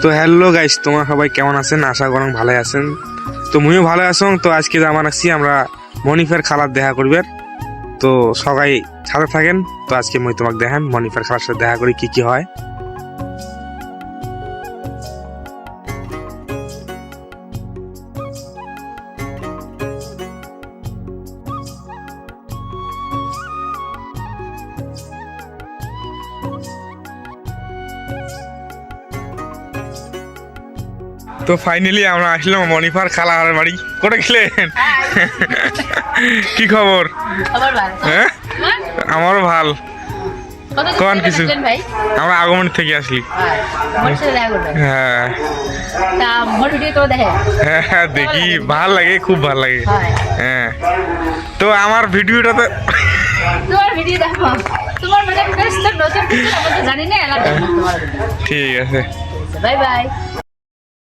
তো hello guys, তোমরা সবাই কেমন আছেন? আশা করি ভালো আছেন। তো মুইও ভালো আছো। তো আজকে আমার আসছি আমরা মনিফের খালার দেখা করবার। তো সবাই সাথে থাকেন। তো আজকে মুই তোমাকে দেখান মনিফের খালার সাথে দেখা করি কি কি হয়। তো ফাইনালি আমরা আসলাম মনিফার খালার বাড়ি। কোথায় গেলেন? কি খবর? হ্যাঁ, আমারও ভাল। কোন কিছু আমরা আগমন থেকে আসলি। হ্যাঁ হ্যাঁ, দেখি ভাল লাগে, খুব ভাল লাগে। হ্যাঁ, তো আমার ভিডিওটাতে ঠিক আছে। Bye bye.